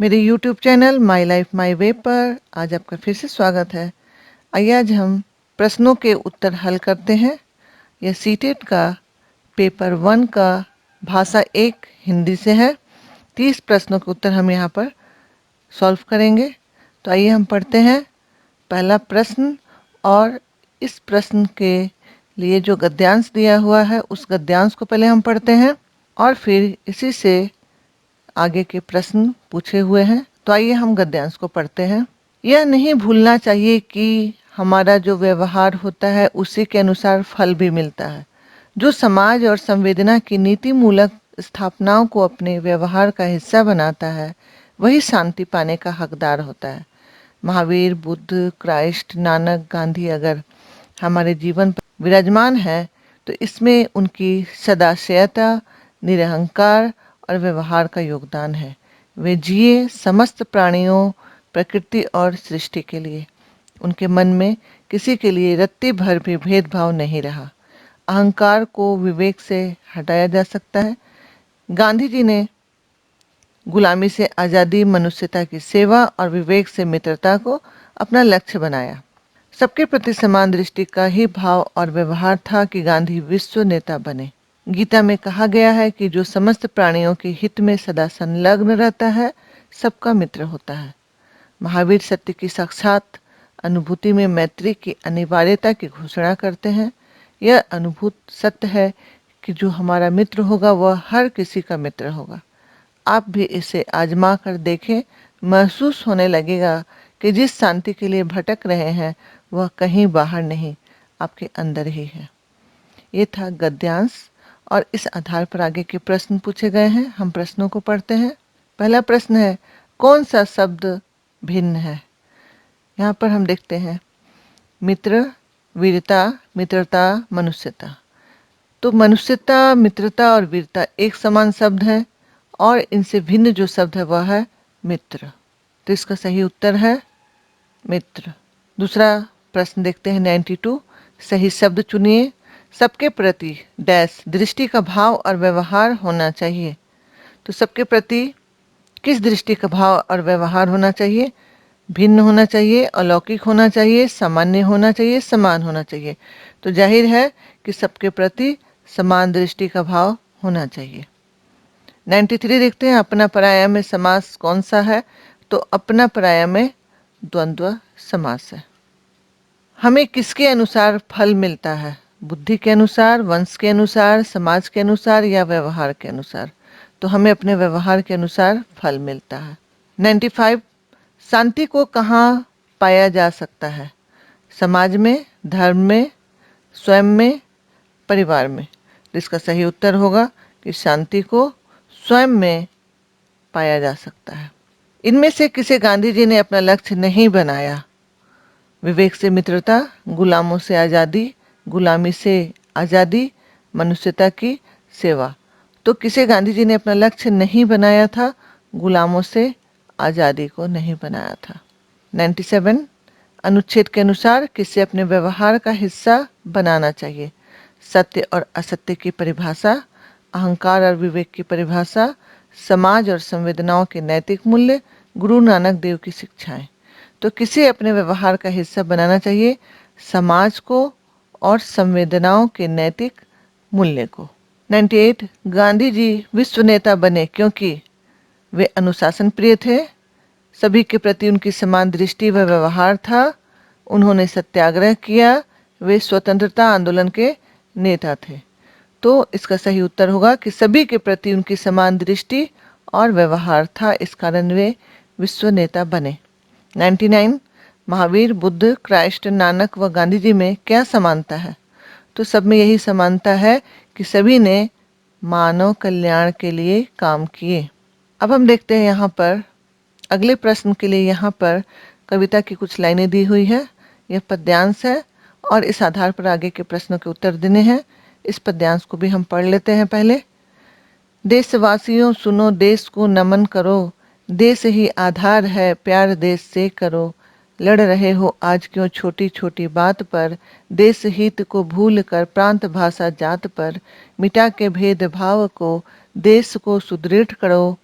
मेरे YouTube channel My Life My Way पर आज आपका फिर से स्वागत है। आइए आज हम प्रश्नों के उत्तर हल करते हैं। यह सीटेट का पेपर 1 का भाषा 1 हिंदी से है। 30 प्रश्नों के उत्तर हम यहाँ पर सॉल्व करेंगे। तो आइए हम पढ़ते हैं पहला प्रश्न, और इस प्रश्न के लिए जो गद्यांश दिया हुआ है उस गद्यांश को पहले हम पढ़ते हैं और फिर इसी से आगे के प्रश्न पूछे हुए हैं। तो आइए हम गद्यांश को पढ़ते हैं। यह नहीं भूलना चाहिए कि हमारा जो व्यवहार होता है उसी के अनुसार फल भी मिलता है। जो समाज और संवेदना की नीति मूलक स्थापनाओं को अपने व्यवहार का हिस्सा बनाता है वही शांति पाने का हकदार होता है। महावीर, बुद्ध, क्राइस्ट, नानक, गांधी अगर हमारे जीवन पर विराजमान है तो इसमें उनकी सदाशयता, निरहंकार और व्यवहार का योगदान है। वे जिए समस्त प्राणियों, प्रकृति और सृष्टि के लिए। उनके मन में किसी के लिए रत्ती भर भी भेदभाव नहीं रहा। अहंकार को विवेक से हटाया जा सकता है। गांधी जी ने गुलामी से आज़ादी, मनुष्यता की सेवा और विवेक से मित्रता को अपना लक्ष्य बनाया। सबके प्रति समान दृष्टि का ही भाव और व्यवहार था कि गांधी विश्व नेता बने। गीता में कहा गया है कि जो समस्त प्राणियों के हित में सदा संलग्न रहता है सबका मित्र होता है। महावीर सत्य की साक्षात अनुभूति में मैत्री की अनिवार्यता की घोषणा करते हैं। यह अनुभूत सत्य है कि जो हमारा मित्र होगा वह हर किसी का मित्र होगा। आप भी इसे आजमा कर देखें, महसूस होने लगेगा कि जिस शांति के लिए भटक रहे हैं वह कहीं बाहर नहीं, आपके अंदर ही है। ये था गद्यांश और इस आधार पर आगे के प्रश्न पूछे गए हैं। हम प्रश्नों को पढ़ते हैं। पहला प्रश्न है, कौन सा शब्द भिन्न है? यहाँ पर हम देखते हैं मित्र, वीरता, मित्रता, मनुष्यता। तो मनुष्यता, मित्रता और वीरता एक समान शब्द है और इनसे भिन्न जो शब्द है वह है मित्र। तो इसका सही उत्तर है मित्र। दूसरा प्रश्न देखते हैं 92। सही शब्द चुनिए। सबके प्रति डैश दृष्टि का भाव और व्यवहार होना चाहिए। तो सबके प्रति किस दृष्टि का भाव और व्यवहार होना चाहिए? भिन्न होना चाहिए, अलौकिक होना चाहिए, सामान्य होना चाहिए, समान होना चाहिए। तो जाहिर है कि सबके प्रति समान दृष्टि का भाव होना चाहिए। 93 देखते हैं, अपना पराया में समास कौन सा है? तो अपना पराया में द्वंद्व समास है। हमें किसके अनुसार फल मिलता है? बुद्धि के अनुसार, वंश के अनुसार, समाज के अनुसार या व्यवहार के अनुसार? तो हमें अपने व्यवहार के अनुसार फल मिलता है। 95 शांति को कहाँ पाया जा सकता है? समाज में, धर्म में, स्वयं में, परिवार में? तो इसका सही उत्तर होगा कि शांति को स्वयं में पाया जा सकता है। इनमें से किसे गांधी जी ने अपना लक्ष्य नहीं बनाया? विवेक से मित्रता, गुलामों से आज़ादी, गुलामी से आज़ादी, मनुष्यता की सेवा। तो किसे गांधी जी ने अपना लक्ष्य नहीं बनाया था? गुलामों से आज़ादी को नहीं बनाया था। 97 अनुच्छेद के अनुसार किसे अपने व्यवहार का हिस्सा बनाना चाहिए? सत्य और असत्य की परिभाषा, अहंकार और विवेक की परिभाषा, समाज और संवेदनाओं के नैतिक मूल्य, गुरु नानक देव की शिक्षाएं। तो किसे अपने व्यवहार का हिस्सा बनाना चाहिए? समाज को और संवेदनाओं के नैतिक मूल्य को। 98 गांधी जी विश्व नेता बने क्योंकि वे अनुशासन प्रिय थे, सभी के प्रति उनकी समान दृष्टि व व्यवहार था, उन्होंने सत्याग्रह किया, वे स्वतंत्रता आंदोलन के नेता थे। तो इसका सही उत्तर होगा कि सभी के प्रति उनकी समान दृष्टि और व्यवहार था, इस कारण वे विश्व नेता बने। 99 महावीर, बुद्ध, क्राइस्ट, नानक व गांधी जी में क्या समानता है? तो सब में यही समानता है कि सभी ने मानव कल्याण के लिए काम किए। अब हम देखते हैं यहाँ पर अगले प्रश्न के लिए यहाँ पर कविता की कुछ लाइनें दी हुई है। यह पद्यांश है और इस आधार पर आगे के प्रश्नों के उत्तर देने हैं। इस पद्यांश को भी हम पढ़ लेते हैं पहले। देशवासियों सुनो, देश को नमन करो, देश ही आधार है, प्यार देश से करो। लड़ रहे हो आज क्यों छोटी छोटी बात पर, देश हित को भूल कर प्रांत भाषा जात पर, मिटा के भेदभाव को देश को सुदृढ़ करो।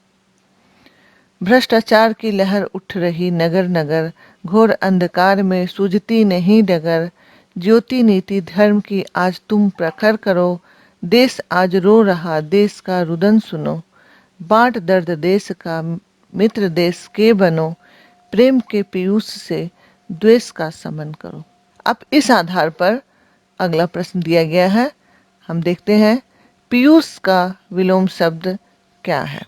भ्रष्टाचार की लहर उठ रही नगर नगर, घोर अंधकार में सूझती नहीं डगर। ज्योति नीति धर्म की आज तुम प्रखर करो, देश आज रो रहा देश का रुदन सुनो। बांट दर्द देश का मित्र देश के बनो, प्रेम के पीयूष से द्वेष का समन करो। अब इस आधार पर अगला प्रश्न दिया गया है, हम देखते हैं पीयूष का विलोम शब्द क्या है।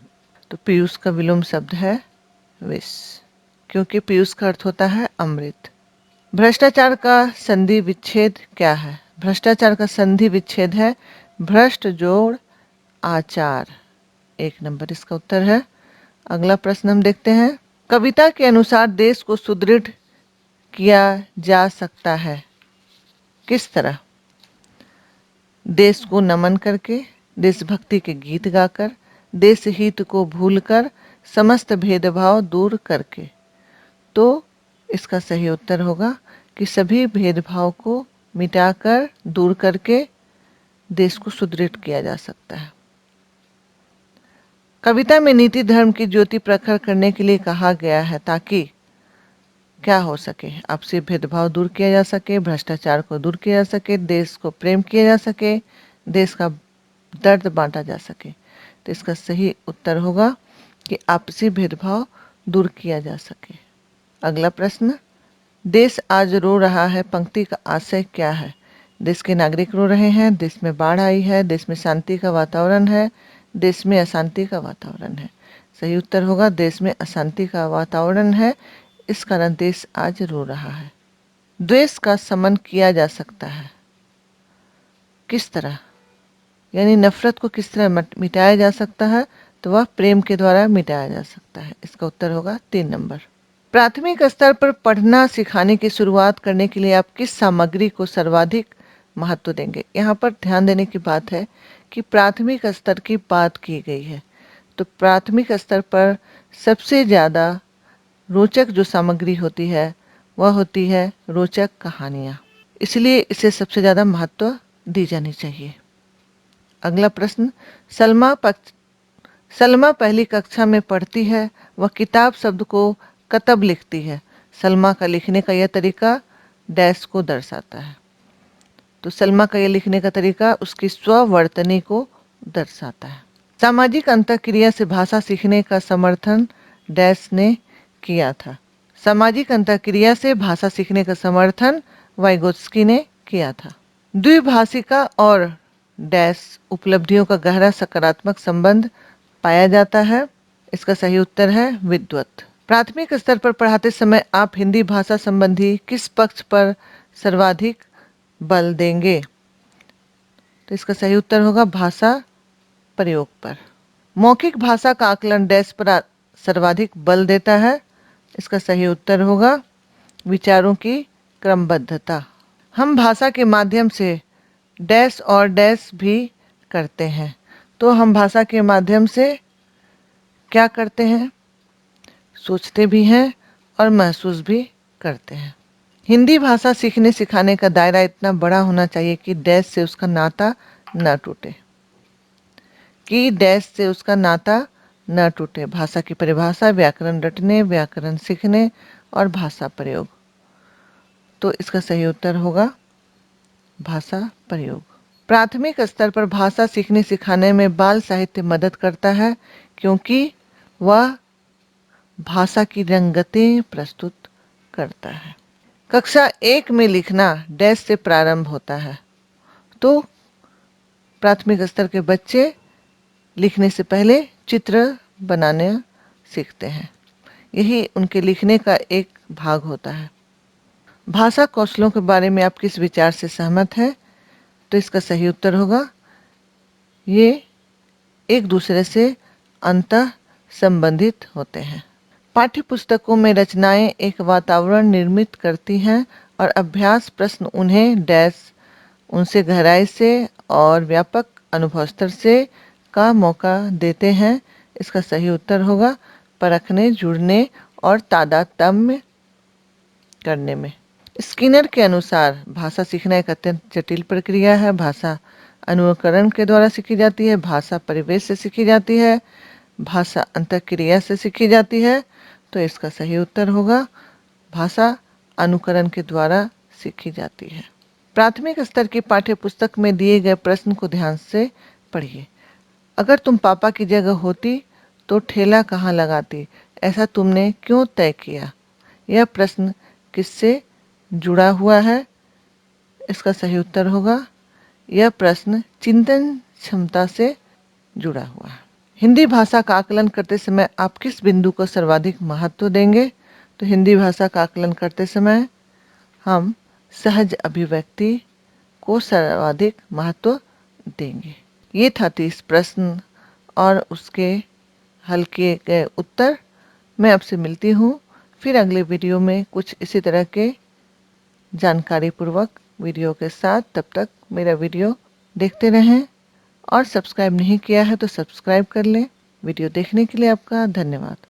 तो पीयूष का विलोम शब्द है विष, क्योंकि पीयूष का अर्थ होता है अमृत। भ्रष्टाचार का संधि विच्छेद क्या है। भ्रष्टाचार का संधि विच्छेद है भ्रष्ट जोड़ आचार। 1 नंबर इसका उत्तर है। अगला प्रश्न हम देखते हैं, कविता के अनुसार देश को सुदृढ़ किया जा सकता है किस तरह। देश को नमन करके, देशभक्ति के गीत गाकर, देश हित को भूलकर, समस्त भेदभाव दूर करके। तो इसका सही उत्तर होगा कि सभी भेदभाव को मिटाकर, दूर करके देश को सुदृढ़ किया जा सकता है। कविता में नीति धर्म की ज्योति प्रखर करने के लिए कहा गया है ताकि क्या हो सके, आपसी भेदभाव दूर किया जा सके, भ्रष्टाचार को दूर किया जा सके, देश को प्रेम किया जा सके, देश का दर्द बांटा जा सके। तो इसका सही उत्तर होगा कि आपसी भेदभाव दूर किया जा सके। अगला प्रश्न, देश आज रो रहा है पंक्ति का आशय क्या है। देश के नागरिक रो रहे हैं, देश में बाढ़ आई है, देश में शांति का वातावरण है, देश में अशांति का वातावरण है। सही उत्तर होगा देश में अशांति का वातावरण है, इस कारण देश आज रो रहा है। द्वेष का शमन किया जा सकता है किस तरह, यानी नफरत को किस तरह मिटाया जा सकता है, तो वह प्रेम के द्वारा मिटाया जा सकता है। इसका उत्तर होगा 3 नंबर। प्राथमिक स्तर पर पढ़ना सिखाने की शुरुआत करने के लिए आप किस सामग्री को सर्वाधिक महत्व देंगे। यहाँ पर ध्यान देने की बात है कि प्राथमिक स्तर की बात की गई है, तो प्राथमिक स्तर पर सबसे ज़्यादा रोचक जो सामग्री होती है वह होती है रोचक कहानियाँ, इसलिए इसे सबसे ज़्यादा महत्व दी जानी चाहिए। अगला प्रश्न, सलमा पहली कक्षा में पढ़ती है, वह किताब शब्द को कतब लिखती है। सलमा का लिखने का यह तरीका डैश को दर्शाता है। तो सलमा का यह लिखने का तरीका उसकी स्ववर्तनी को दर्शाता है। सामाजिक अंतःक्रिया से भाषा सीखने का समर्थन डैश ने किया था। सामाजिक अंतःक्रिया से भाषा सीखने का समर्थन वाइगोत्स्की ने किया था। द्विभाषिका और डैश उपलब्धियों का गहरा सकारात्मक संबंध पाया जाता है। इसका सही उत्तर है विद्वत। प्राथमिक स्तर पर पढ़ाते समय आप हिंदी भाषा संबंधी किस पक्ष पर सर्वाधिक बल देंगे। तो इसका सही उत्तर होगा भाषा प्रयोग पर। मौखिक भाषा का आकलन डैश पर सर्वाधिक बल देता है। इसका सही उत्तर होगा विचारों की क्रमबद्धता। हम भाषा के माध्यम से डैश और डैश भी करते हैं। तो हम भाषा के माध्यम से क्या करते हैं, सोचते भी हैं और महसूस भी करते हैं। हिंदी भाषा सीखने सिखाने का दायरा इतना बड़ा होना चाहिए कि डैश से उसका नाता न टूटे, कि डैश से उसका नाता न टूटे। भाषा की परिभाषा, व्याकरण रटने, व्याकरण सीखने और भाषा प्रयोग। तो इसका सही उत्तर होगा भाषा प्रयोग। प्राथमिक स्तर पर भाषा सीखने सिखाने में बाल साहित्य मदद करता है, क्योंकि वह भाषा की रंगतें प्रस्तुत करता है। कक्षा 1 में लिखना डैश से प्रारंभ होता है। तो प्राथमिक स्तर के बच्चे लिखने से पहले चित्र बनाने सीखते हैं, यही उनके लिखने का एक भाग होता है। भाषा कौशलों के बारे में आप किस विचार से सहमत हैं। तो इसका सही उत्तर होगा ये एक दूसरे से अंतः संबंधित होते हैं। पाठ्य पुस्तकों में रचनाएं एक वातावरण निर्मित करती हैं और अभ्यास प्रश्न उन्हें डैश उनसे गहराई से और व्यापक अनुभव स्तर से का मौका देते हैं। इसका सही उत्तर होगा परखने, जुड़ने और तादात्म्य करने में। स्किनर के अनुसार भाषा सीखना एक अत्यंत जटिल प्रक्रिया है। भाषा अनुकरण के द्वारा सीखी जाती है, भाषा परिवेश से सीखी जाती है, भाषा अंतःक्रिया से सीखी जाती है, तो इसका सही उत्तर होगा भाषा अनुकरण के द्वारा सीखी जाती है। प्राथमिक स्तर की पाठ्य पुस्तक में दिए गए प्रश्न को ध्यान से पढ़िए। अगर तुम पापा की जगह होती तो ठेला कहाँ लगाती, ऐसा तुमने क्यों तय किया? यह प्रश्न किससे जुड़ा हुआ है? इसका सही उत्तर होगा यह प्रश्न चिंतन क्षमता से जुड़ा हुआ है। हिंदी भाषा का आकलन करते समय आप किस बिंदु को सर्वाधिक महत्व देंगे? तो हिंदी भाषा का आकलन करते समय हम सहज अभिव्यक्ति को सर्वाधिक महत्व देंगे। ये था 30 प्रश्न और उसके हल किए गए उत्तर। मैं आपसे मिलती हूँ फिर अगले वीडियो में कुछ इसी तरह के जानकारी पूर्वक वीडियो के साथ। तब तक मेरा वीडियो देखते रहें और सब्सक्राइब नहीं किया है तो सब्सक्राइब कर लें। वीडियो देखने के लिए आपका धन्यवाद।